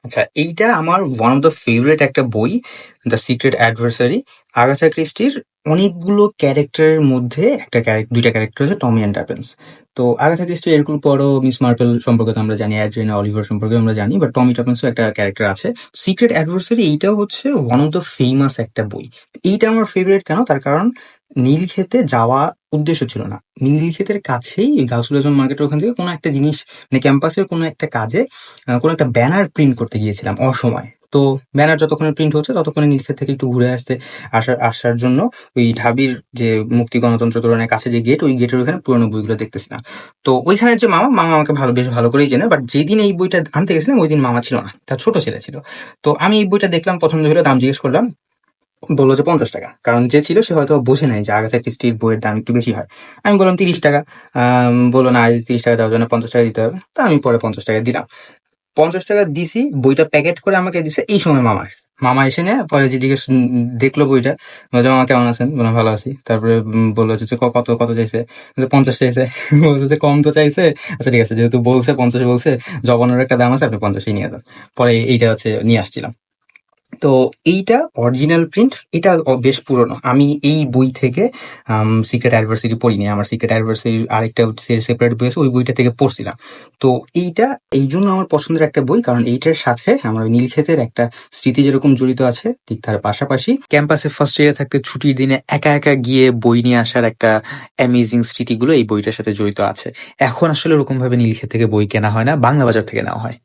আচ্ছা, এইটা আমার ওয়ান অফ দ্য ফেভারিট একটা বই, দ্য সিক্রেট অ্যাডভার্সারি। আগাথা ক্রিস্টির অনেকগুলো ক্যারেক্টারের মধ্যে দুইটা ক্যারেক্টার হচ্ছে টমি অ্যান্ড টার্পেন্স। তো আগাথা ক্রিস্টি এরকম পরও মিস মার্পেল সম্পর্কে তো আমরা জানি, অ্যাড্রিনা অলিভার সম্পর্কে আমরা জানি, বাট টমি টার্পেন্সও একটা ক্যারেক্টার আছে। সিক্রেট অ্যাডভার্সারি এইটাও হচ্ছে ওয়ান অফ দ্য ফেমাস একটা বই। এইটা আমার ফেভারিট কেন, তার কারণ নীলক্ষেতে যাওয়া উদ্দেশ্য ছিল না। নীলক্ষেতের কাছেই গাউসুল আজম মার্কেটের ওখান থেকে কোনো একটা জিনিস, মানে ক্যাম্পাসের কোনো একটা কাজে কোনো একটা ব্যানার প্রিন্ট করতে গিয়েছিলাম অসময়ে। তো ব্যানার যতক্ষণে প্রিন্ট হচ্ছে ততক্ষণে নীলক্ষেত থেকে একটু ঘুরে আসার জন্য ওই ঢাবির যে মুক্তি গণতন্ত্র তোরণের কাছে যে গেট, ওই গেটের ওখানে পুরোনো বইগুলো দেখতেছিলাম। তো ওইখানে যে মামা মামা আমাকে বেশ ভালো করেই চেনে, বাট যেদিন এই বইটা আনতে গেছিলাম ওই দিন মামা ছিল না, তার ছোট ছেলে ছিল। তো আমি এই বইটা দেখলাম, পছন্দ হলো, দাম জিজ্ঞেস করলাম, বললো যে 50 টাকা। কারণ যে ছিল সে হয়তো বোঝে নাই যে আগাথা ক্রিস্টির বইয়ের দাম একটু বেশি হয়। আমি বললাম 30 টাকা। বললো না, 30 টাকা দেওয়ার জন্য 50 টাকা দিতে হবে। তো আমি পরে 50 টাকা দিলাম। 50 টাকা দিছি, বইটা প্যাকেট করে আমাকে দিছে। এই সময় মামা আসছে। মামা এসে নেয় পরে যে দেখলো বইটা, বলছে মামা কেমন আছেন, বললাম ভালো আছি। তারপরে বললো যে কত কত চাইছে, 50 চাইছে। বলছে যে কম তো চাইছে। আচ্ছা ঠিক আছে, যেহেতু বলছে 50 বলছে, জবানোর একটা দাম আছে, আপনি 50ই নিয়ে যান। পরে এইটা হচ্ছে নিয়ে আসছিলাম। তো এইটা অরিজিনাল প্রিন্ট, এটা বেশ পুরনো। আমি এই বই থেকে সিক্রেট অ্যাডভার্সারি পড়িনি, আমার সিক্রেট অ্যাডভার্সারির আরেকটা সেপারেট বই আছে, ওই বইটা থেকে পড়ছিলাম। তো এইটা এই জন্য আমার পছন্দের একটা বই, কারণ এইটার সাথে আমার ওই নীলক্ষেতের একটা স্মৃতি যেরকম জড়িত আছে, ঠিক তার পাশাপাশি ক্যাম্পাসে ফার্স্ট ইয়ারে থাকতে ছুটির দিনে একা একা গিয়ে বই নিয়ে আসার একটা অ্যামেজিং স্মৃতিগুলো এই বইটার সাথে জড়িত আছে। এখন আসলে ওরকম ভাবে নীলক্ষেত থেকে বই কেনা হয় না, বাংলা বাজার থেকে নেওয়া হয়।